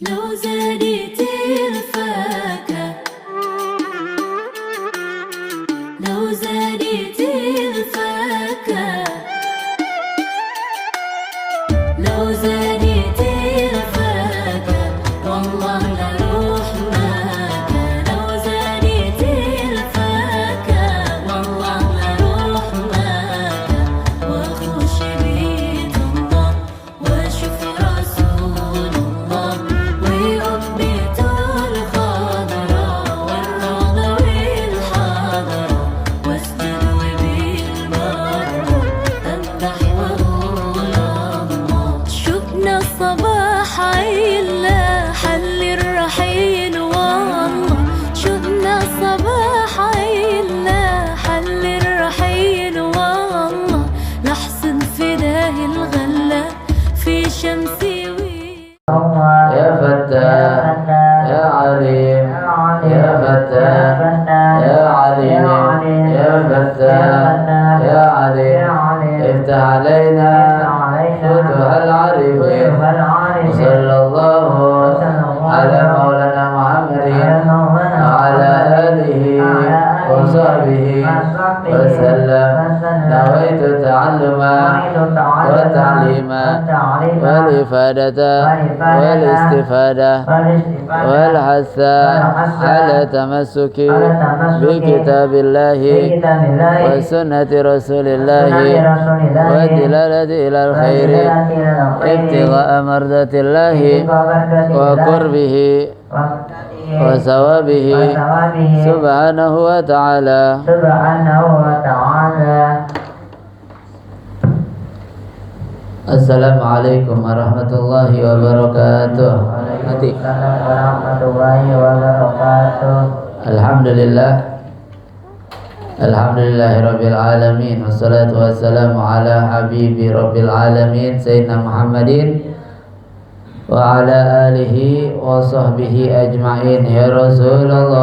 لو زادت الفاكهة لو زادت الفاكهة لو زادت الفاكهة والله لروح ماكا لو زادت الفاكهة والله لروح ماكا واخش بيت الله واشوف رسول الله ويقبت الخضراء والروضة والحضراء واسجد وبالمرة امدح واقول الله شفنا الصباح عيلة حل الرحيل والله شفنا الصباح عيلة حل الرحيل والله لحسن فداه الغلة في شمسي يا فتاح يا عليم يا فتاح يا عليم يا فتاح يا عليم افتح علينا فتوح العارفين وصلى الله على مولانا محمد وعلى آله وصحبه وسلم نويت تعلما وتعليما والإفادة والاستفادة والحث على تمسك بكتاب الله وسنة رسول الله والدلالة إلى الخير ابتغاء مرضات الله وقربه وثوابه سبحانه وتعالى Assalamualaikum warahmatullahi wabarakatuh. warahmatullahi wabarakatuh. Alhamdulillah. Alhamdulillahirabbil alamin wassalatu wassalamu ala habibi rabbil alamin sayyidina Muhammadin wa ala alihi wa sahbihi ajma'in ya Rasulullah.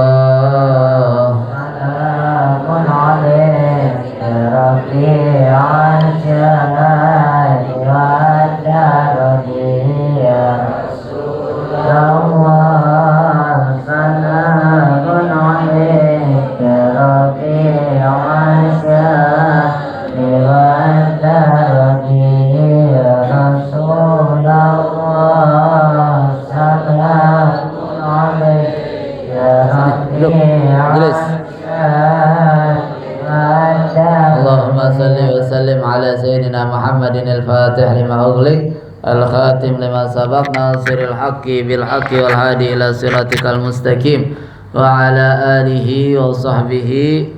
Salamun alayka rafi'an syahadi wa daradi ya Rasulullah. Salamun alayka rafi'an syahadi wa daradi ya Rasulullah. Salamun alayka rafi'an Allahumma salli wa sallim ala sayyidina Muhammadin al-fatih lima ughliq al-khatim lima sabaq nasiril haqqi bil haqqi wal hadi ila siratikal mustaqim wa ala alihi wa sahbihi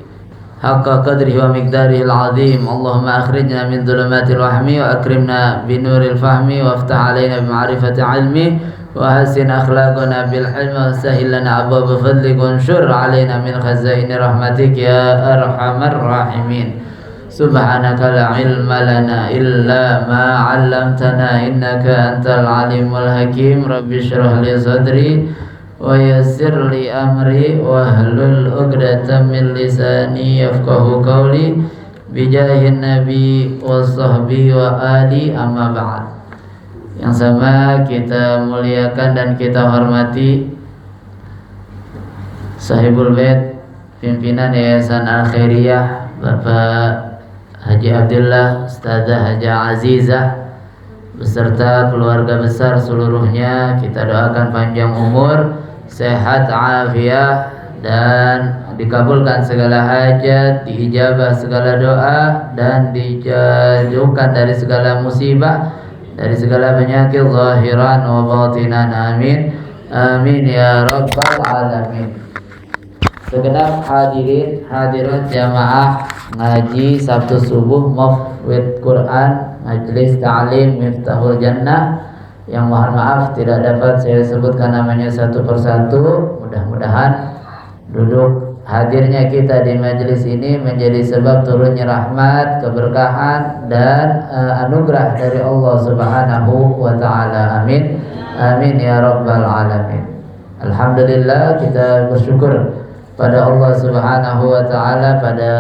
haqqa qadrihi wa miqdarihi al-azim. Allahumma akhrijna min dhulumatil wahmi wa akrimna binuril fahmi wa aftah alaina bima'rifati ilmi wa hasin akhlaqana bil hilmi wa sahhil lana abwaaba fadlik wa anshur alaina min khazaini rahmatik ya arhamar rahimin. Subhanaka la ilma lana illa ma 'allamtana innaka antal alimul hakim. Rabbi shrah li sadri wa yassir li amri wahlul 'uqdatam min lisani yafqahu qawli bijahin nabi wa sahbihi wa ali amma ba'd. Yang sama kita muliakan dan kita hormati Sahibul Bait, pimpinan Yayasan Al-Khairiyah Bapak Haji Abdullah, Ustazah Haja Azizah beserta keluarga besar seluruhnya. Kita doakan panjang umur, sehat afiah, dan dikabulkan segala hajat, diijabah segala doa, dan dijauhkan dari segala musibah, dari segala penyakit zahiran wa batinan. Amin amin ya rabbal alamin. Segenap hadirin hadirat jamaah ngaji Sabtu subuh Mafwid Quran Majlis Ta'lim Miftahul Jannah, yang mohon maaf tidak dapat saya sebutkan namanya satu persatu. Mudah-mudahan duduk hadirnya kita di majelis ini menjadi sebab turunnya rahmat, keberkahan, dan anugerah dari Allah Subhanahu wa ta'ala. Amin amin ya rabbal alamin. Alhamdulillah, kita bersyukur pada Allah Subhanahu wa ta'ala. Pada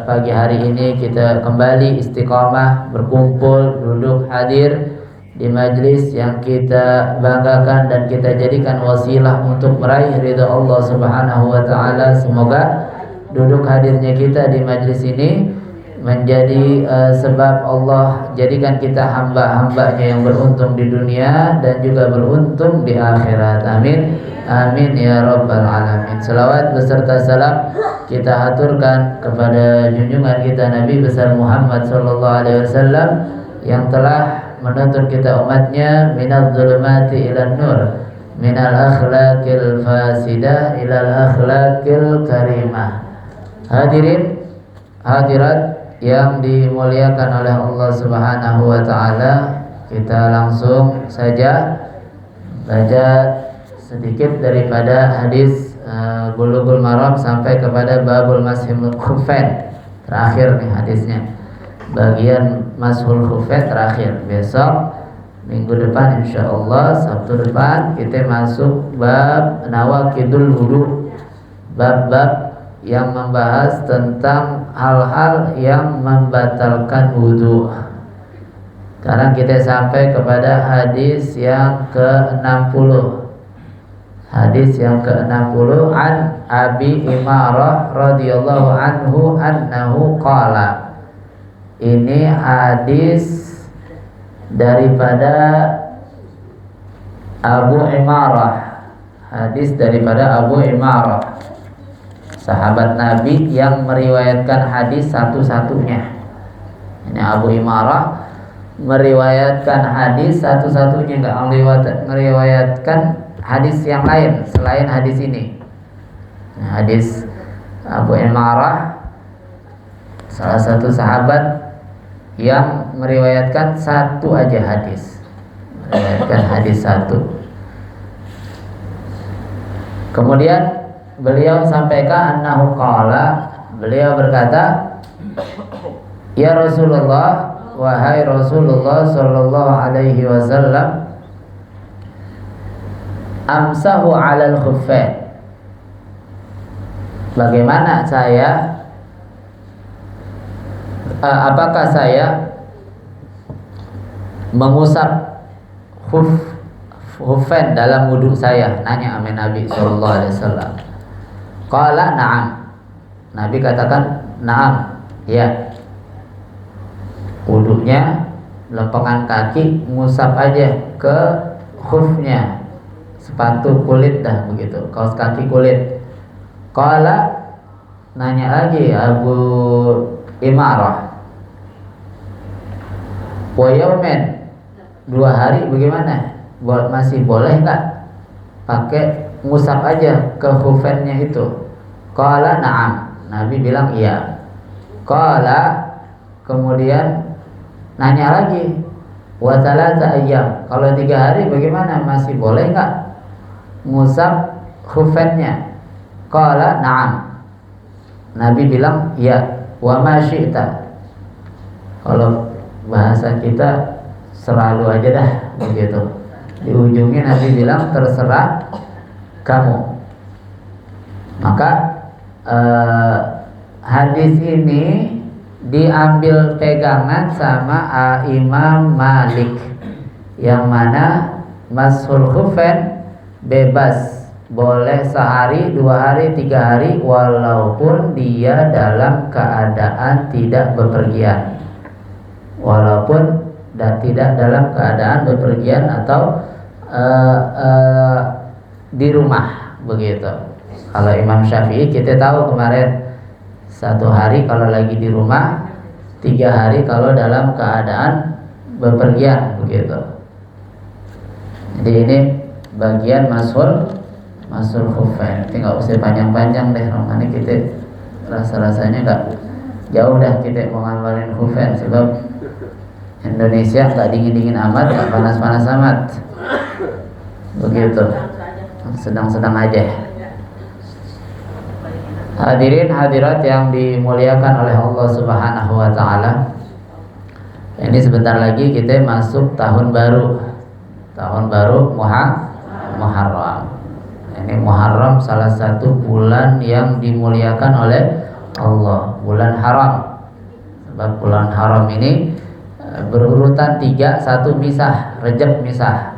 pagi hari ini kita kembali istiqamah, berkumpul, duduk hadir di majlis yang kita banggakan dan kita jadikan wasilah untuk meraih ridha Allah Subhanahu wa taala. Semoga duduk hadirnya kita di majlis ini menjadi sebab Allah jadikan kita hamba-hambanya yang beruntung di dunia dan juga beruntung di akhirat. Amin. Amin ya rabbal alamin. Selawat beserta salam kita haturkan kepada junjungan kita Nabi besar Muhammad sallallahu alaihi wasallam yang telah menuntun kita umatnya minal zulumati ilan nur, minal akhlaqil fasidah ilal akhlaqil karimah. Hadirin hadirat yang dimuliakan oleh Allah Subhanahu wa taala, kita langsung saja baca sedikit daripada hadis Bulughul Maram sampai kepada babul mashul khuffain. Terakhir nih hadisnya. Bagian mashul khuffain terakhir. Besok minggu depan insyaallah Sabtu depan kita masuk bab nawaqidul wudu. Bab-bab yang membahas tentang hal-hal yang membatalkan wudu. Sekarang kita sampai kepada hadis yang ke-60. Hadis yang ke-60 an Abi Imarah radhiyallahu anhu annahu qala. Ini hadis daripada Abu Imarah. Hadis daripada Abu Imarah, sahabat Nabi yang meriwayatkan hadis satu-satunya. Ini Abu Imarah meriwayatkan hadis satu-satunya, enggak meriwayatkan hadis yang lain selain hadis ini. Hadis Abu Imarah salah satu sahabat yang meriwayatkan satu aja hadis, meriwayatkan hadis satu. Kemudian beliau sampaikan annahu qala, beliau berkata, ya Rasulullah, wahai Rasulullah sallallahu alaihi wasallam, amsahu 'alal khuffain. Bagaimana saya apakah saya mengusap khuffain dalam wudu saya? Nanya amin Nabi sallallahu alaihi wasallam. Qala na'am. Nabi katakan na'am, ya. Wudunya lempengan kaki ngusap aja ke khufnya, sepatu kulit dah begitu, kaos kaki kulit. Qala, nanya lagi Abu Imarah, wa yaumen, 2 hari bagaimana? Masih boleh enggak pakai ngusap aja ke khufennya itu? Qala na'am. Nabi bilang iya. Qala, kemudian nanya lagi, wa thalatha ayyam, kalau 3 hari bagaimana? Masih boleh enggak ngusap khufennya? Qala na'am. Nabi bilang iya. Wa ma syi'ta, kalau bahasa kita selalu aja dah begitu. Di ujungnya Nabi bilang terserah kamu. Maka hadis ini diambil pegangan sama Imam Malik, yang mana mashul khuffain bebas, boleh sehari, 2 hari, 3 hari, walaupun dia dalam keadaan tidak bepergian, walaupun tidak dalam keadaan bepergian atau di rumah begitu. Kalau Imam Syafi'i kita tahu kemarin 1 hari kalau lagi di rumah, 3 hari kalau dalam keadaan bepergian begitu. Jadi ini bagian mashul khuffain. Nanti nggak usah panjang-panjang deh, romani kita rasa-rasanya nggak jauh dah kita mau ngamalin khuffain, sebab Indonesia nggak dingin-dingin amat, nggak panas-panas amat begitu, sedang-sedang aja. Hadirin hadirat yang dimuliakan oleh Allah Subhanahu wa taala, ini sebentar lagi kita masuk tahun baru Muharram. Ini Muharram salah satu bulan yang dimuliakan oleh Allah, bulan haram. Sebab bulan haram ini berurutan 3, 1 misah, Rajab misah.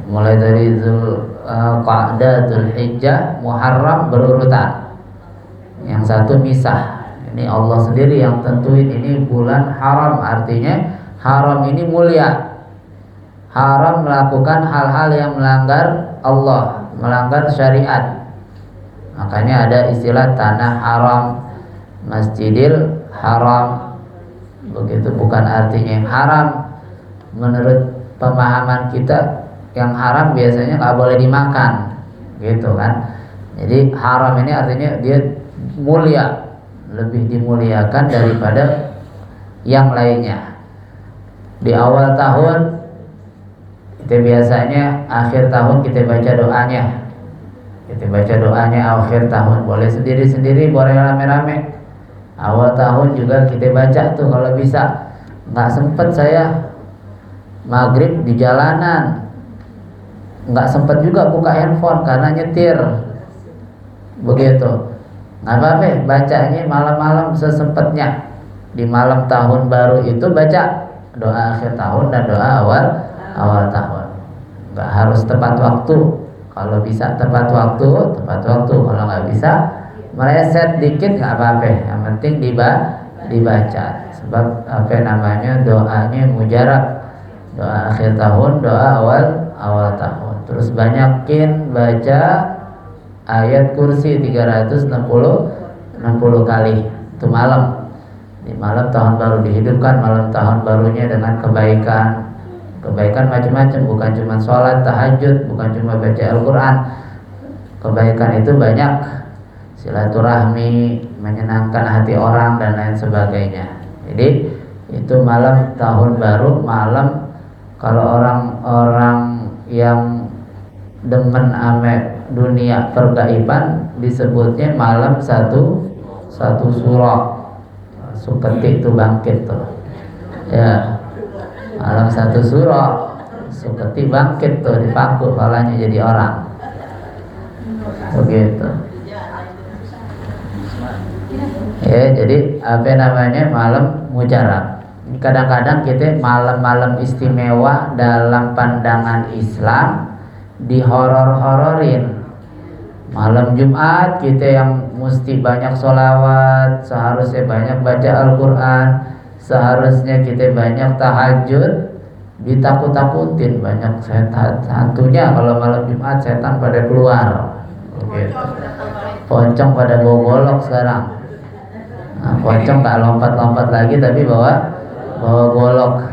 Mulai dari Zulqa'dah, Zulhijjah, Muharram berurutan. Yang 1 misah. Ini Allah sendiri yang tentuin ini bulan haram, artinya haram ini mulia. Haram melakukan hal-hal yang melanggar Allah, melanggar syariat. Makanya ada istilah tanah haram, Masjidil Haram. Begitu, bukan artinya yang haram. Menurut pemahaman kita, yang haram biasanya nggak boleh dimakan, gitu kan. Jadi haram ini artinya dia mulia, lebih dimuliakan daripada yang lainnya. Di awal tahun kita biasanya, akhir tahun kita baca doanya. Kita baca doanya akhir tahun, boleh sendiri-sendiri, boleh rame-rame. Awal tahun juga kita baca tuh kalau bisa. Nggak sempet saya maghrib di jalanan, nggak sempet juga buka handphone karena nyetir, begitu. Nggak apa-apa, bacanya malam-malam sesempatnya. Di malam tahun baru itu baca doa akhir tahun dan doa awal tahun. Nggak harus tepat waktu. Kalau bisa tepat waktu. Kalau nggak bisa, meleset dikit nggak apa-apa. Yang penting dibaca. Sebab doanya mujarab. Doa akhir tahun, doa awal tahun. Terus banyakin baca ayat kursi 360 kali. Itu malam. Di malam tahun baru dihidupkan malam tahun barunya dengan kebaikan. Kebaikan macam-macam, bukan cuma sholat, tahajud, bukan cuma baca Al-Quran. Kebaikan itu banyak. Silaturahmi, menyenangkan hati orang dan lain sebagainya. Jadi itu malam tahun baru, malam kalau orang-orang yang demen ame dunia pergaiban disebutnya malam satu surah. Suketi itu bangkit tuh. Ya. Malam 1 surah. Suketi bangkit tuh, dipaku kepalanya jadi orang. Begitu. Ya, jadi malam mujarab. Kadang-kadang kita malam-malam istimewa dalam pandangan Islam dihoror-hororin. Malam Jumat kita yang mesti banyak sholawat, seharusnya banyak baca Al-Quran, seharusnya kita banyak tahajud, ditakut-takutin banyak setan. Hantunya kalau malam Jumat setan pada keluar, gitu. Pocong pada bawa golok sekarang. Nah, pocong gak lompat-lompat lagi tapi bawa golok.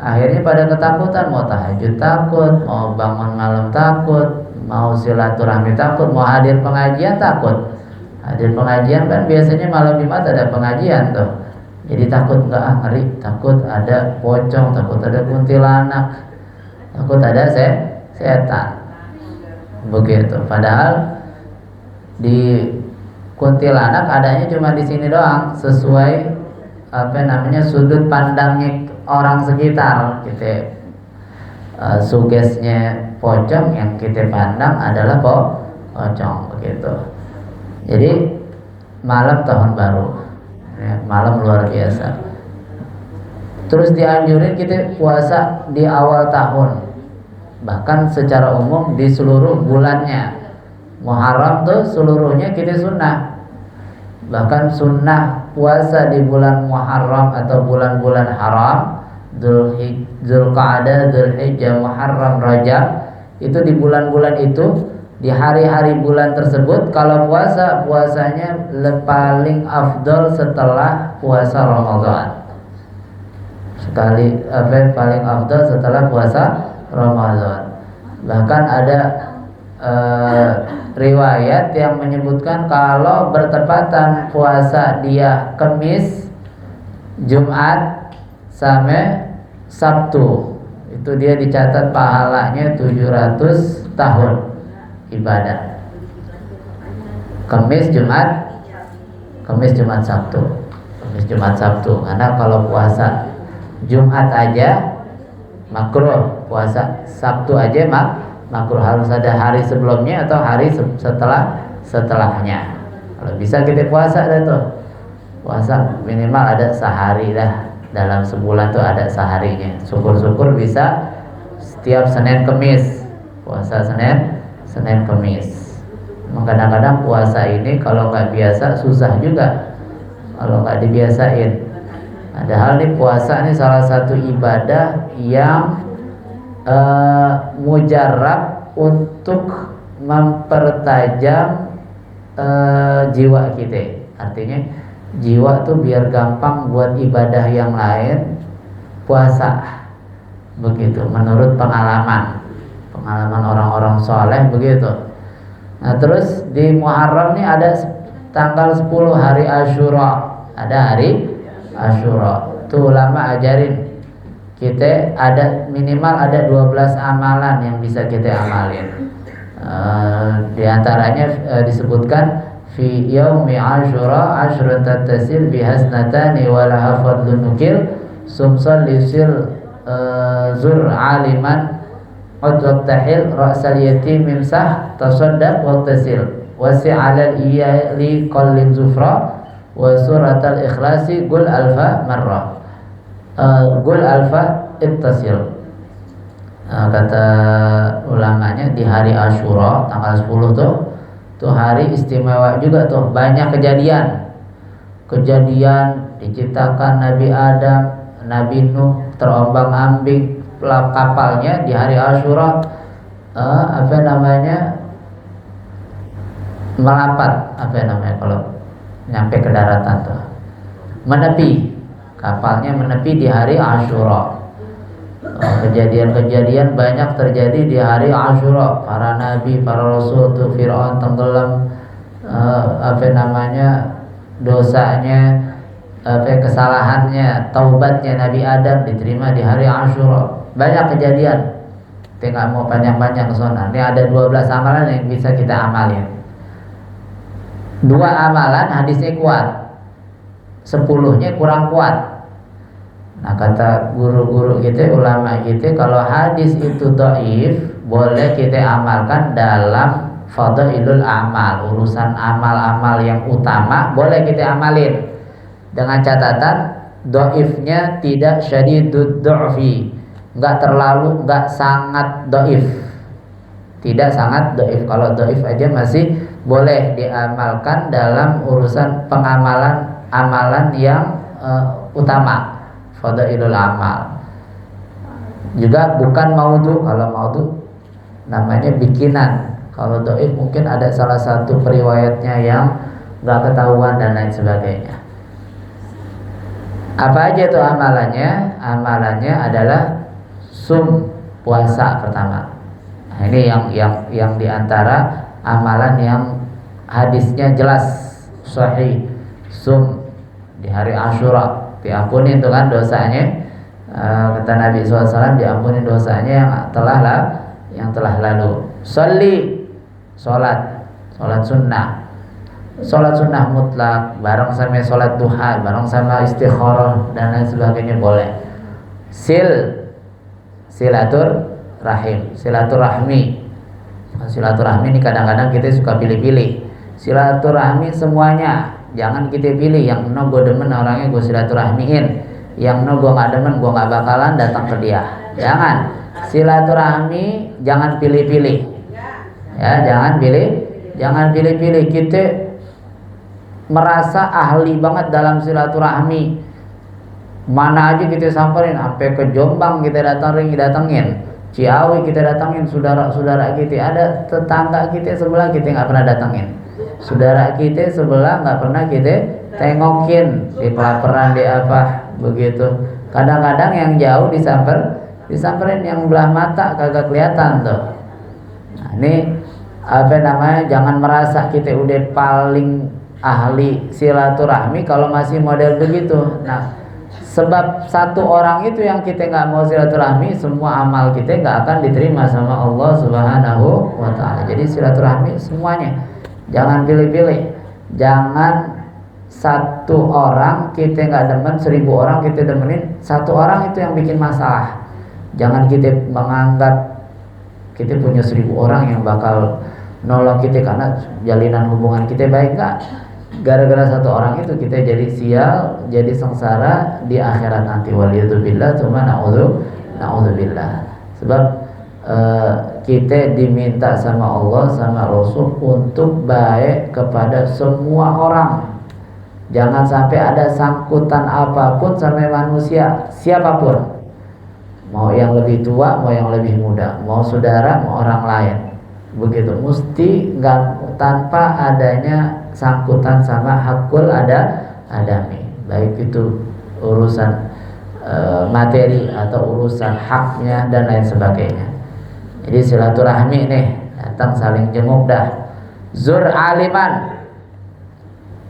Akhirnya pada ketakutan, mau tahajud takut, mau bangun malam takut, mau silaturahmi takut, mau hadir pengajian takut. Hadir pengajian kan biasanya malam Jumat ada pengajian tuh. Jadi takut nggak ngeri, takut ada pocong, takut ada kuntilanak, takut ada setan. Begitu. Padahal di kuntilanak adanya cuma di sini doang, sesuai sudut pandangnya orang sekitar. Kita sugesnya pocong, yang kita pandang adalah pocong, begitu. Jadi malam tahun baru, ya, malam luar biasa. Terus dianjurin kita puasa di awal tahun, bahkan secara umum di seluruh bulannya. Muharram tuh seluruhnya kita sunnah. Bahkan sunnah puasa di bulan Muharram atau bulan-bulan haram, Zulqa'dah, Zulhijjah, Muharram, Rajab, itu di bulan-bulan itu, di hari-hari bulan tersebut kalau puasanya paling afdol setelah puasa Ramadan. Paling afdol setelah puasa Ramadan. Bahkan ada riwayat yang menyebutkan kalau bertepatan puasa dia Kamis, Jumat sampai Sabtu, itu dia dicatat pahalanya 700 tahun ibadah. Kamis, Jumat, Sabtu. Kamis, Jumat, Sabtu. Karena kalau puasa Jumat aja makruh, puasa Sabtu aja makruh, harus ada hari sebelumnya atau hari setelahnya. Kalau bisa kita puasa dah tuh. Puasa minimal ada sehari dah dalam sebulan tuh ada seharinya. Syukur-syukur bisa setiap Senin Kemis puasa Senin Kemis. Kadang-kadang puasa ini kalau nggak biasa susah juga kalau nggak dibiasain. Padahal nih puasa ini salah satu ibadah yang mujarab untuk mempertajam jiwa kita. Artinya jiwa tuh biar gampang buat ibadah yang lain, puasa. Begitu menurut pengalaman orang-orang soleh begitu. Nah terus di Muharram nih ada tanggal 10 hari Asyura. Ada hari Asyura. Tuh ulama ajarin kita ada minimal ada 12 amalan yang bisa kita amalin. Di antaranya disebutkan fi yaumi Asyura ashrun tattasil bihasnatani walaha fadlun nukil sumsal lisil zur aliman udwat tahil ra'sal yatim mimsah tasaddaq wa tasil wasi'alal iyali qallin zufra wa suratal ikhlasi qul alfa marrah qul alfa ittasil. Kata ulamanya di hari Asyura tanggal 10 tuh hari istimewa juga tuh, banyak kejadian diciptakan Nabi Adam, Nabi Nuh terombang-ambing kapalnya di hari Asyura, melapat kalau nyampe ke daratan tuh, menepi, kapalnya menepi di hari Asyura. Kejadian-kejadian banyak terjadi di hari Asyura. Para nabi, para rasul tuh Fir'aun tenggelam, dosanya, kesalahannya, taubatnya Nabi Adam diterima di hari Asyura. Banyak kejadian. Kita nggak mau panjang-panjang ke sana. Ini ada 12 amalan yang bisa kita amalin. 2 amalan hadisnya kuat, 10-nya kurang kuat. Nah kata guru-guru kita, ulama kita, kalau hadis itu dhaif boleh kita amalkan dalam fadhailul amal, urusan amal-amal yang utama boleh kita amalin dengan catatan dhaifnya tidak syadidud dha'fi, enggak sangat dhaif, tidak sangat dhaif. Kalau dhaif aja masih boleh diamalkan dalam urusan amalan yang utama, fadhailul amal. Juga bukan maudhu. Kalau maudhu namanya bikinan. Kalau dhaif mungkin ada salah satu periwayatnya yang enggak ketahuan dan lain sebagainya. Apa aja itu amalannya? Amalannya adalah puasa pertama. Nah, ini yang diantara amalan yang hadisnya jelas sahih. Di hari Asyura diampuni itu kan dosanya, kata Nabi SAW, diampuni dosanya yang telah lalu. Sholat sunnah mutlak bareng sama sholat duha, bareng sama istikharah dan lain sebagainya boleh. Silaturahmi ini kadang-kadang kita suka pilih-pilih. Silaturahmi semuanya, jangan kita pilih yang gue demen orangnya gue silaturahmiin, yang gue nggak demen gue nggak bakalan datang ke dia. Jangan. Silaturahmi jangan pilih-pilih, ya jangan pilih-pilih. Kita merasa ahli banget dalam silaturahmi, mana aja kita samperin, sampai ke Jombang kita datangin, Ciawi kita datangin, saudara-saudara kita, ada tetangga kita sebelah kita nggak pernah datangin, saudara kita sebelah nggak pernah kita tengokin, di pelaparan di apa begitu. Kadang-kadang yang jauh disamperin, yang belah mata kagak kelihatan tuh. Nah, ini jangan merasa kita udah paling ahli silaturahmi kalau masih model begitu. Nah, sebab satu orang itu yang kita nggak mau silaturahmi, semua amal kita nggak akan diterima sama Allah Subhanahu wa Ta'ala. Jadi silaturahmi semuanya, jangan pilih-pilih. Jangan satu orang kita nggak demen, 1000 orang kita demenin, satu orang itu yang bikin masalah. Jangan kita menganggap kita punya 1000 orang yang bakal nolong kita karena jalinan hubungan kita baik. Enggak. gara-gara satu orang itu kita jadi sial, jadi sengsara di akhirat nanti. Waliyadzubillah, cuma na'udzubillah. Sebab kita diminta sama Allah sama Rasul untuk baik kepada semua orang. Jangan sampai ada sangkutan apapun sama manusia, siapapun. Mau yang lebih tua, mau yang lebih muda, mau saudara, mau orang lain. Begitu, mesti nggak tanpa adanya sangkutan sama hakul adami, baik itu urusan materi atau urusan haknya dan lain sebagainya. Jadi silaturahmi nih, datang saling jenguk dah. Zur aliman.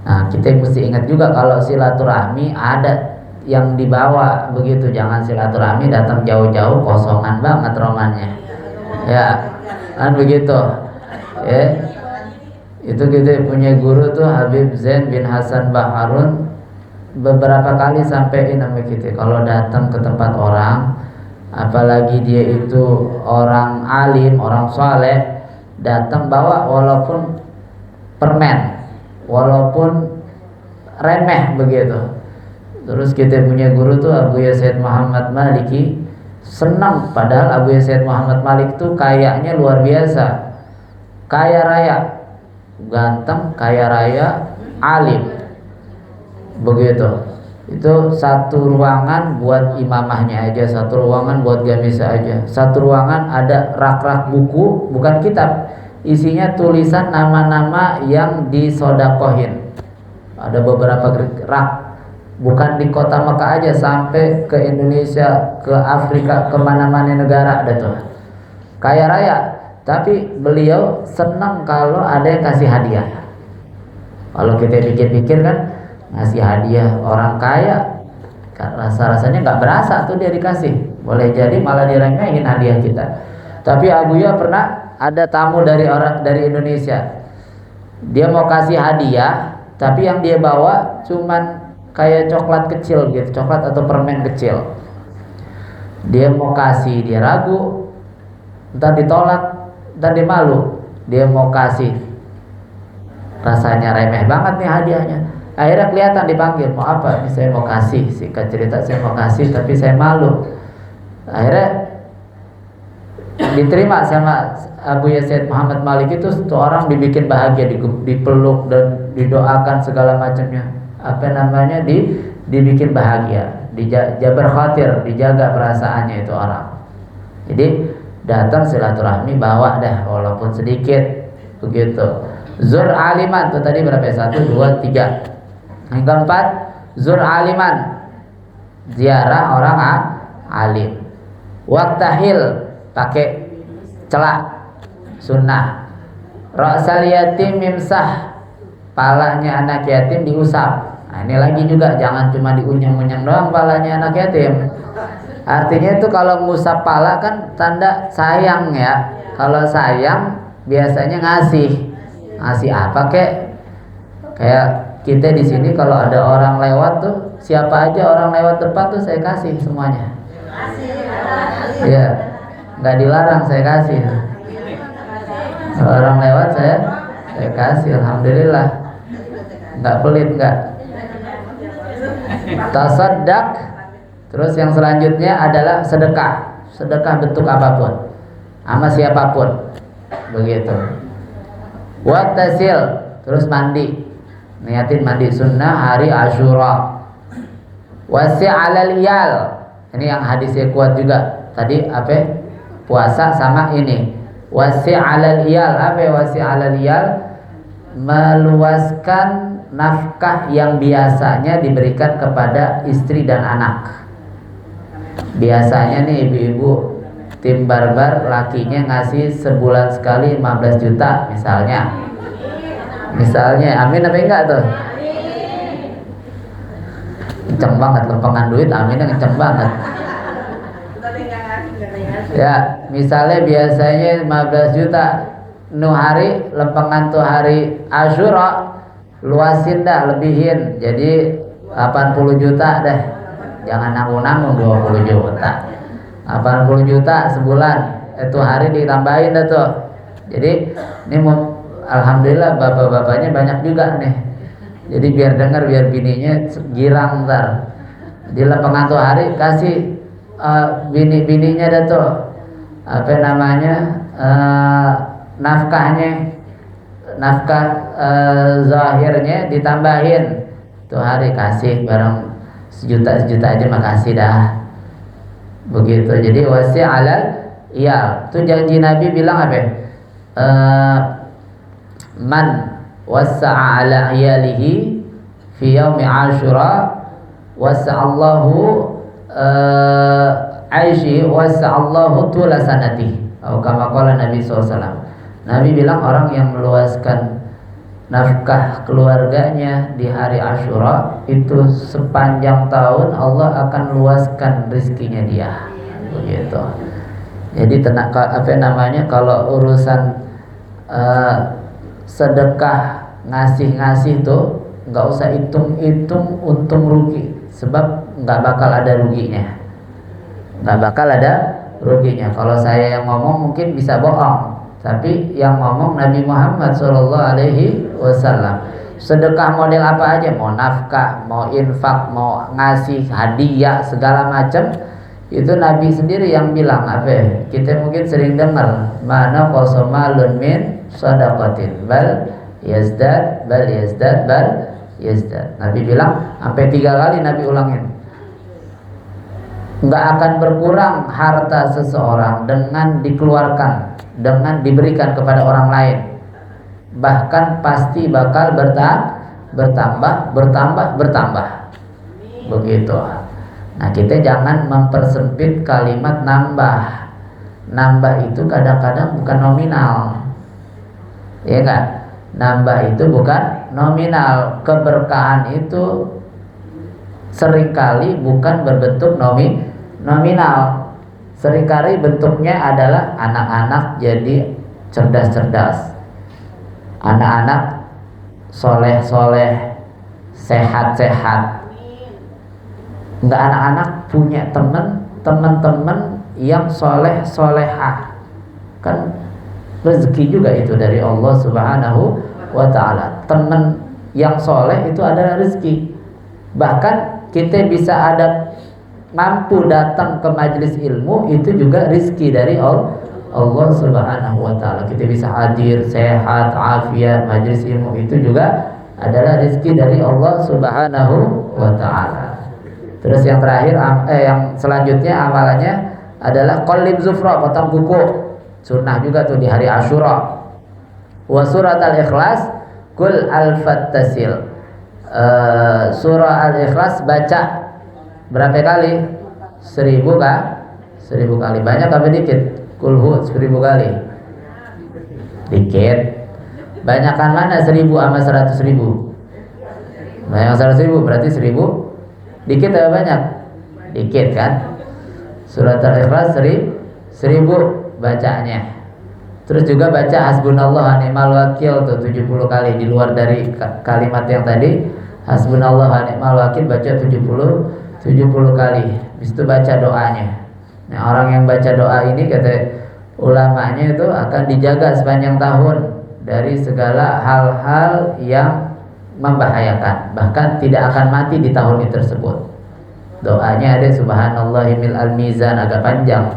Nah, kita mesti ingat juga kalau silaturahmi ada yang dibawa begitu, jangan silaturahmi datang jauh-jauh kosongan banget romannya. Ya, kan begitu. Itu kita punya guru tuh Habib Zain bin Hasan Baharun, beberapa kali sampaikan sama kita kalau datang ke tempat orang, apalagi dia itu orang alim, orang soleh, datang bawa walaupun permen, walaupun remeh begitu. Terus kita punya guru tuh Abu Said Muhammad Maliki, senang, padahal Abu Said Muhammad Malik tuh kayaknya luar biasa, kaya raya, ganteng, kaya raya, alim begitu. Itu satu ruangan buat imamahnya aja, satu ruangan buat gamisnya aja, satu ruangan ada rak-rak buku, bukan kitab, isinya tulisan nama-nama yang disodakohin. Ada beberapa rak, bukan di kota Mekah aja, sampai ke Indonesia, ke Afrika, kemana-mana negara ada tuh. Kaya raya, tapi beliau senang kalau ada yang kasih hadiah. Kalau kita pikir-pikir kan, ngasih hadiah orang kaya, rasa-rasanya nggak berasa tuh dia dikasih. Boleh jadi malah diremehin hadiah kita. Tapi Abuya pernah ada tamu dari Indonesia, dia mau kasih hadiah, tapi yang dia bawa cuman kayak coklat kecil gitu, coklat atau permen kecil. Dia mau kasih, dia ragu, entar ditolak, entar dia malu. Dia mau kasih, rasanya remeh banget nih hadiahnya. Akhirnya kelihatan dipanggil, mau apa? Ini saya mau kasih, singkat cerita saya mau kasih, tapi saya malu. Akhirnya diterima sama Abu Said Muhammad Malik itu, satu orang dibikin bahagia, dipeluk dan didoakan segala macamnya. Apa namanya, dibikin bahagia, dijabar khatir, dijaga perasaannya itu orang. Jadi datang silaturahmi, bawa dah walaupun sedikit begitu. Zur aliman tuh tadi berapa ya? 1, 2, 3. Yang keempat, zur aliman, ziarah orang alim. Waktahil, pakai celak, sunnah. Ra'sal yatim mimsah, palanya anak yatim diusap. Nah, ini lagi juga, jangan cuma diunyeng-unyeng doang palanya anak yatim. Artinya itu kalau ngusap pala kan tanda sayang ya. Kalau sayang biasanya ngasih apa kek? Kayak kita di sini kalau ada orang lewat tuh, siapa aja orang lewat depan tuh saya kasih semuanya. Iya, nggak dilarang saya kasih. Kalau orang lewat saya kasih, alhamdulillah. Nggak pelit, nggak. Tasaddaq. Terus yang selanjutnya adalah sedekah. Sedekah bentuk apapun, sama siapapun, begitu. Wattasil, terus mandi. Niatin mandi sunnah hari Asyura. Wasi' 'alal iyal. Ini yang hadisnya kuat juga. Tadi apa? Puasa sama ini. Wasi' 'alal iyal. Apa wasi' 'alal iyal? Meluaskan nafkah yang biasanya diberikan kepada istri dan anak. Biasanya nih ibu-ibu tim barbar lakinya ngasih sebulan sekali 15 juta misalnya. Amin apa enggak tuh? Kenceng banget lempengan duit, aminnya kenceng banget. Ya, misalnya biasanya 15 juta, nu hari lempengan tuh hari Asyura, luasin dah, lebihin, jadi 80 juta dah. Jangan nanggung-nanggung 20 juta. 80 juta sebulan, itu hari ditambahin dah tuh. Jadi ini alhamdulillah bapak-bapaknya banyak juga nih. Jadi biar dengar, biar bininya girang ntar. Di pengantin hari kasih bini-bininya dah tuh apa namanya nafkahnya, nafkah zahirnya ditambahin tuh hari, kasih barang sejuta aja makasih dah, begitu. Jadi wasi alal iya tuh janji Nabi bilang apa man wasa'a ala iyalihi fi yaumi Ashura wasa'allahu aishi wasa'allahu tula sanati, atau kama qala Nabi SAW. Nabi bilang orang yang meluaskan nafkah keluarganya di hari Ashura itu sepanjang tahun Allah akan luaskan rezekinya dia, begitu. Jadi apa namanya, kalau urusan sedekah ngasih tuh nggak usah hitung-hitung untung rugi, sebab nggak bakal ada ruginya, Kalau saya yang ngomong mungkin bisa bohong, tapi yang ngomong Nabi Muhammad SAW. Sedekah model apa aja, mau nafkah, mau infak, mau ngasih hadiah segala macam, itu Nabi sendiri yang bilang apa? Kita mungkin sering dengar mana qasamalun min shadaqatin bal yazdad. Nabi bilang sampai 3 kali Nabi ulangin. Enggak akan berkurang harta seseorang dengan dikeluarkan, dengan diberikan kepada orang lain. Bahkan pasti bakal bertambah. Begitu. Nah, kita jangan mempersempit kalimat nambah. Nambah itu kadang-kadang bukan nominal. Ya enggak? Nambah itu bukan nominal. Keberkahan itu seringkali bukan berbentuk nominal. Seringkali bentuknya adalah anak-anak jadi cerdas-cerdas, anak-anak soleh-soleh, sehat-sehat. Enggak, anak-anak punya teman-teman yang soleh-solehah. Kan rezeki juga itu dari Allah Subhanahu wa ta'ala. Teman yang soleh itu adalah rezeki. Bahkan kita bisa ada mampu datang ke majelis ilmu, itu juga rezeki dari Allah Subhanahu wa ta'ala. Kita bisa hadir sehat, afiat, majelis ilmu itu juga adalah rezeki dari Allah Subhanahu wa ta'ala. Terus yang terakhir, yang selanjutnya amalannya adalah qallib zufra, potong kuku. Sunnah juga tuh di hari Ashura. Wa surat al-ikhlas kul al-fattasil. Surah al-ikhlas baca berapa kali? 1000 kah? 1000 kali. Banyak apa dikit? Kulhu 1000 kali. Dikit. Banyakan mana 1000 sama 100.000? Banyak 100.000 berarti 1000. Dikit atau banyak? Dikit kan? Surat al-ikhlas 1000 bacanya. Terus juga baca hasbunallah wa ni'mal wakil tuh 70 kali, di luar dari kalimat yang tadi. Hasbunallah wa ni'mal wakil baca 70 kali. Habis itu baca doanya. Nah, orang yang baca doa ini kata ulamanya itu akan dijaga sepanjang tahun dari segala hal-hal yang membahayakan, bahkan tidak akan mati di tahun itu tersebut. Doanya ada subhanallahimil al-mizan, agak panjang.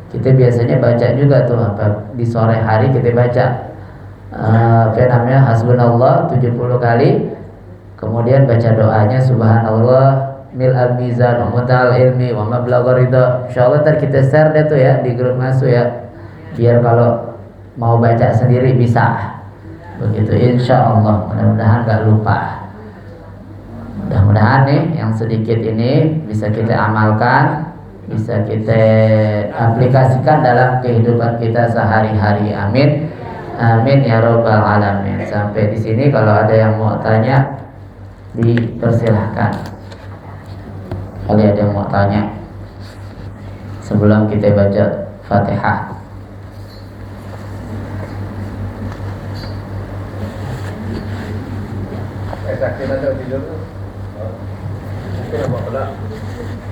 Kita biasanya baca juga tuh apa di sore hari kita baca apa namanya hasbunallah 70 kali. Kemudian baca doanya subhanallah mil al-mizan wa mutal ilmi wa mablagha ridha. Insyaallah ntar kita share deh tuh ya di grup masuk ya. Biar kalau mau baca sendiri bisa. Begitu insyaallah, mudah-mudahan gak lupa. Mudah-mudahan nih yang sedikit ini bisa kita amalkan, bisa kita aplikasikan dalam kehidupan kita sehari-hari. Amin. Amin ya rabbal alamin. Sampai di sini, kalau ada yang mau tanya dipersilahkan. Kali ada yang mau tanya sebelum kita baca Fatihah.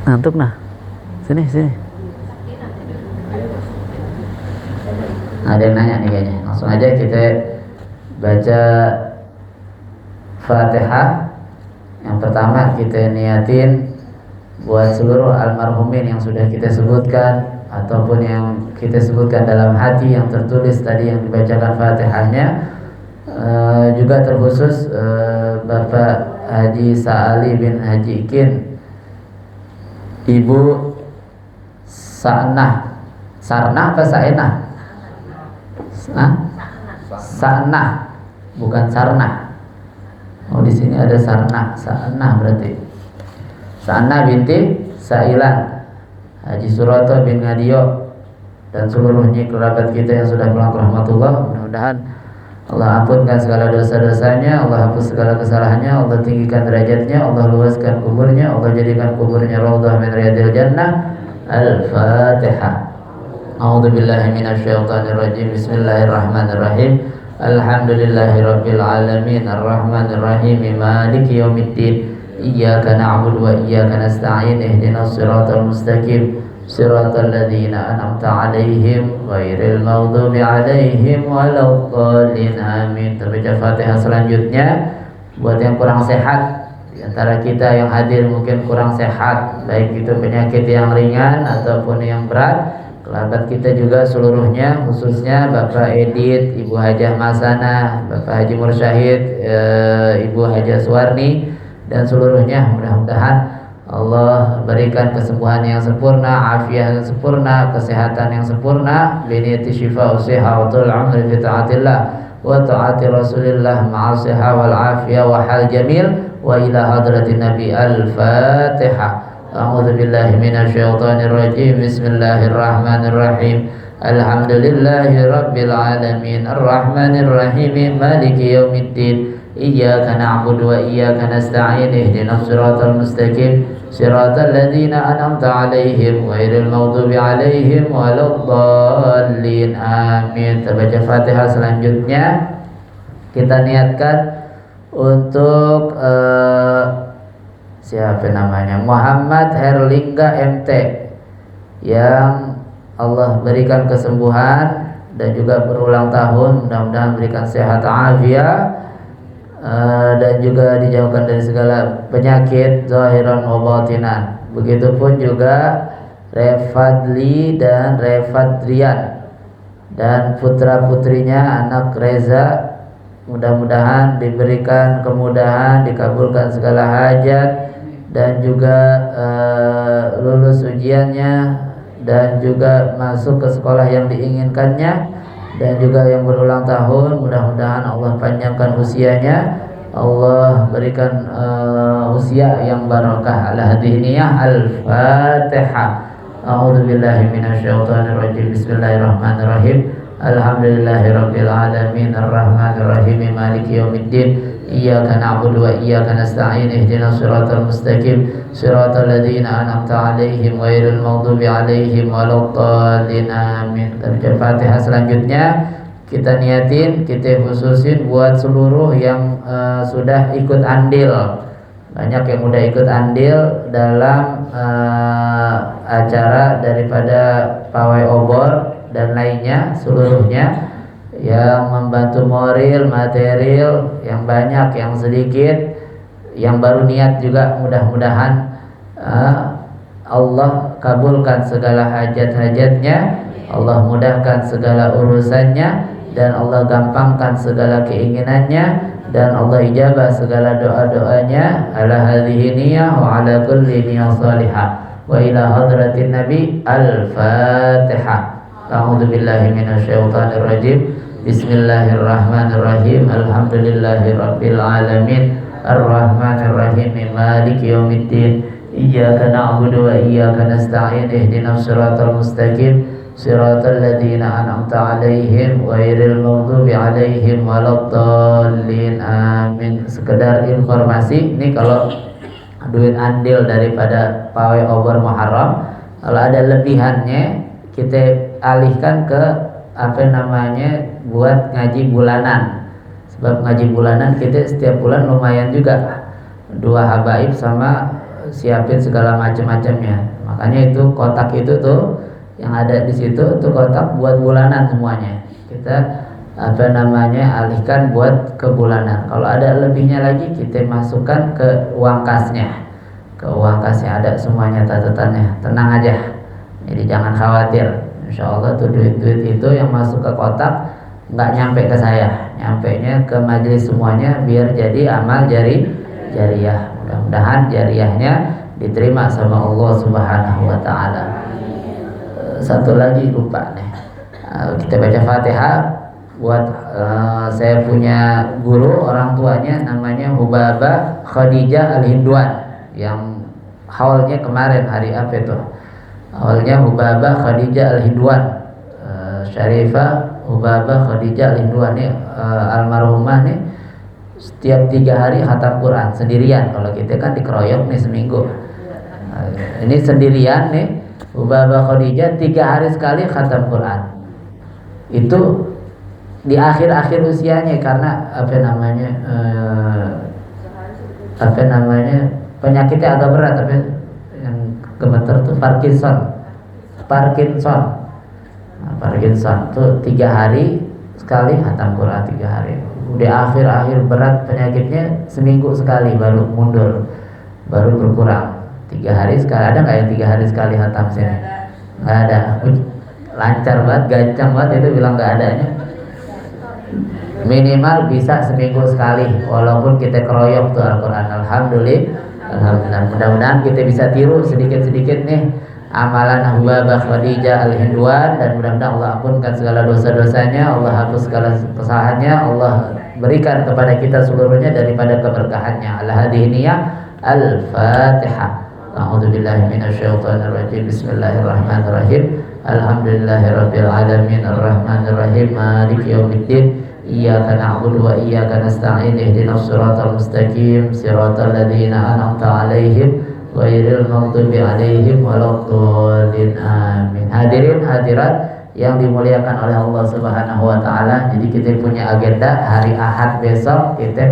Ngantuk nah. Sini. Ada yang nanya nih kayaknya. Langsung aja kita baca Fatihah. Yang pertama kita niatin buat seluruh almarhumin yang sudah kita sebutkan ataupun yang kita sebutkan dalam hati yang tertulis tadi yang dibacakan Fatihahnya. Juga terkhusus Bapak Haji Sa'ali bin Haji Ikin, Ibu Sarnah apa Saenah? Sarnah, bukan Sarnah. Oh, di sini ada Sarnah berarti. Sarnah binti Sailan, Haji Surato bin Ngadio, dan seluruhnya kerabat kita yang sudah pulang ke rahmatullah. Mudah-mudahan Allah ampunkan segala dosa-dosanya, Allah hapus segala kesalahannya, Allah tinggikan derajatnya, Allah luaskan kuburnya, Allah jadikan kuburnya raudhah min riyadil jannah. Al-Fatihah. A'udzubillahi minasyaitonir rajim. Bismillahirrahmanirrahim. Alhamdulillahirabbil alamin arrahmanir rahim maliki yaumiddin. Iyyaka na'budu wa iyyaka nasta'in. Ihdinas siratal mustaqim. Siratal ladzina an'amta 'alaihim ghairil maghdubi 'alaihim waladdallin. Amin. Terbaca Fatihah selanjutnya. Buat yang kurang sehat di antara kita yang hadir mungkin kurang sehat, baik itu penyakit yang ringan ataupun yang berat, kerabat kita juga seluruhnya, khususnya Bapak Edit, Ibu Hajah Masana, Bapak Haji Mursyahid, Ibu Hajah Suwarni, dan seluruhnya mudah-mudahan Allah berikan kesembuhan yang sempurna, afiat yang sempurna, kesehatan yang sempurna, biniyati syifa'u sihawatul amri fi ta'atillah wa ta'ati rasulillah ma'asiha wal afiyah wa hal jamil wa ila hadratin nabi. Al-Fatihah. A'udzu billahi minasyaitonir rajim. Bismillahirrahmanirrahim. Alhamdulillahi rabbil alamin arrahmanir rahim maliki yaumiddin. Iyyaka na'budu wa iyyaka nasta'in. Ihdinas siratal mustaqim. Siratal ladzina an'amta 'alaihim ghairil maghdubi 'alaihim waladdallin. Amin. Terbaca Fatihah selanjutnya kita niatkan untuk siapa namanya, Muhammad Herlingga MT, yang Allah berikan kesembuhan dan juga berulang tahun, mudah-mudahan berikan sehat afiat dan juga dijauhkan dari segala penyakit zahiran wa batinan. Begitupun juga Refadli dan Refadrian dan putra-putrinya anak Reza, mudah-mudahan diberikan kemudahan, dikabulkan segala hajat, dan juga lulus ujiannya, dan juga masuk ke sekolah yang diinginkannya, dan juga yang berulang tahun, mudah-mudahan Allah panjangkan usianya, Allah berikan usia yang barakah. Ala hadhihi niyah. Al-Fatihah. A'udzu billahi minasyaitonir rajim. Bismillahirrahmanirrahim. Alhamdulillahirabbil alamin arrahmanir rahim maliki yaumiddin. Iyyaka na'budu wa iyyaka nasta'in. Ihdinas siratal mustaqim. Siratal ladzina an'amta 'alaihim ghairil maghdubi 'alaihim waladdallin. Amin. Baca Fatihah selanjutnya kita niatin, kita khususin buat seluruh yang sudah ikut andil. Banyak yang udah ikut andil dalam acara daripada pawai obor dan lainnya, seluruhnya yang membantu moral, material, yang banyak, yang sedikit, yang baru niat juga, mudah-mudahan Allah kabulkan segala hajat-hajatnya, Allah mudahkan segala urusannya, dan Allah gampangkan segala keinginannya, dan Allah ijabah segala doa-doanya. Ala hadhihi niyah wa ala kulli niyah salihah wa ila hadratin nabi. Al-Fatihah. A'udzu billahi minasyaitonir rajim. Bismillahirrahmanirrahim. Alhamdulillahirabbil alamin arrahmanir rahim maliki yaumiddin. Iyyaka na'budu wa iyyaka nasta'in. Ihdinas siratal mustaqim. Siratal ladzina an'amta 'alaihim ghairil maghdubi 'alaihim waladdallin. Amin. Sekedar informasi, ini kalau duit andil daripada pawai obor Muharram, kalau ada lebihannya kita alihkan ke buat ngaji bulanan. Sebab ngaji bulanan kita setiap bulan lumayan juga, 2 habaib sama siapin segala macam-macamnya. Makanya itu kotak itu tuh yang ada di situ tuh kotak buat bulanan semuanya. Kita alihkan buat ke bulanan. Kalau ada lebihnya lagi kita masukkan ke uang kasnya. Ke uang kasnya ada semuanya catatannya. Tenang aja. Jadi jangan khawatir. Insya Allah tuh duit-duit itu yang masuk ke kotak nggak nyampe ke saya, nyampenya ke majelis semuanya biar jadi amal jariyah. Mudah-mudahan jariyahnya diterima sama Allah Subhanahu wa taala. Satu lagi lupa nih. Kita baca Fatihah buat saya punya guru, orang tuanya namanya Hubabah Khadijah Al-Hindwan yang haulnya kemarin hari apa itu? Haulnya Hubabah Khadijah Al-Hindwan. Syarifah Hubabah Khadijah Al-Hindwan nih, almarhumah nih setiap 3 hari khatam Quran sendirian. Kalau kita kan dikeroyok nih seminggu. Ini sendirian nih Hubabah Khadijah 3 hari sekali khatam Quran. Itu di akhir-akhir usianya karena penyakitnya agak berat, tapi yang gemeter tuh Parkinson tuh 3 hari sekali khatam Quran 3 hari. Udah akhir-akhir berat penyakitnya, seminggu sekali baru mundur, baru berkurang. 3 hari sekali. Ada nggak yang 3 hari sekali khatam sini? Nggak ada. Lancar banget, gancang banget itu bilang nggak adanya. Minimal bisa seminggu sekali, walaupun kita keroyok tuh Al-Quran. Alhamdulillah. Mudah-mudahan kita bisa tiru sedikit-sedikit nih amalan Hubabah Khadijah Al-Hindwan, dan mudah-mudahan Allah ampunkan segala dosa-dosanya, Allah hapus segala kesalahannya, Allah berikan kepada kita seluruhnya daripada keberkahannya. Al-Hadiniyah Al-Fatihah. A'udzubillahi minasyaitonirrajim. Bismillahirrahmanirrahim. Alhamdulillahirabbil alamin arrahmanirrahim maliki yaumiddin. Iyyaka na'budu wa iyyaka nasta'in. Ihdinas siratal mustaqim, siratal ladzina an'amta 'alaihim ghairil maghdubi 'alaihim waladdallin. Amin. Hadirin hadirat yang dimuliakan oleh Allah Subhanahu wa taala. Jadi kita punya agenda hari Ahad besok kita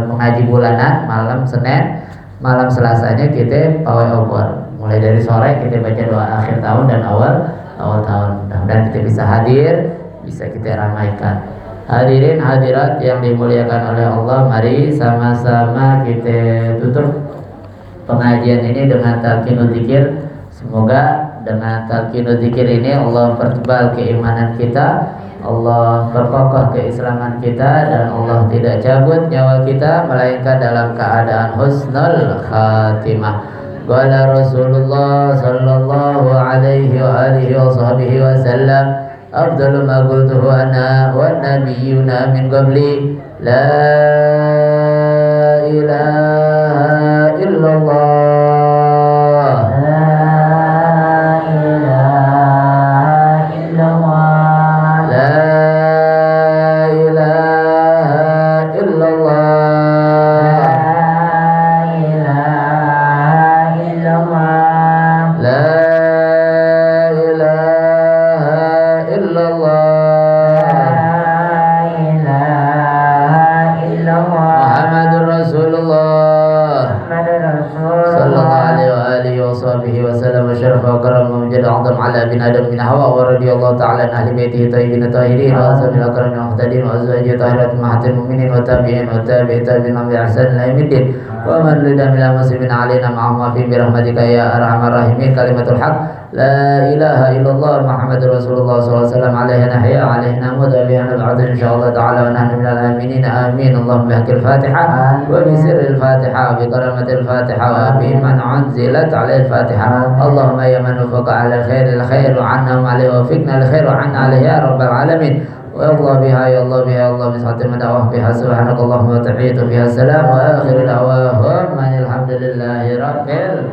mengaji bulanan, malam Senin, malam Selasanya kita pawai obor. Mulai dari sore kita baca doa akhir tahun dan awal tahun. Mudah-mudahan kita bisa hadir, bisa kita ramaikan. Hadirin hadirat yang dimuliakan oleh Allah, mari sama-sama kita tutup pengajian ini dengan talqinul dzikir. Semoga dengan talqinul dzikir ini Allah pertebal keimanan kita, Allah perkokoh keislaman kita, dan Allah tidak cabut nyawa kita melainkan dalam keadaan husnul khatimah. Qala Rasulullah sallallahu alaihi wa alihi wa sahbihi wa sallam, afdalu ma qultuhu ana wan nabiyyuna min qabli, la ilaha illallah. على بن آدم من حواء ورضي الله تعالى عن أهل بيته الطيبين الطاهرين وأصحابه الأكرمين المهتدين وأزواجه الطاهرات أمهات المؤمنين والتابعين والتابعين تابعين بإحسان إلى يوم الدين ومن رد من المسلمين علينا معهم في برحمتك يا أرحم الراحمين. كلمة الحق لا إله إلا الله محمد رسول الله صلى الله عليه وسلم. عليها نحيا عليها نموت وبها نبعث إن شاء الله تعالى ونحن من الآمنين آمين. اللهم بحق الفاتحة وبسر الفاتحة وبكرامة الفاتحة وبمن أنزلت عليه الفاتحة. اللهم يا من وفق على الخير وعنا عليه وفقنا الخير وعنا عليه يا رب العالمين. والله بها يا الله بها يا الله بصحة من دعوه بها. سبحانك اللهم وتحية فيها السلام وآخر دعواهم الحمد لله رب العالمين.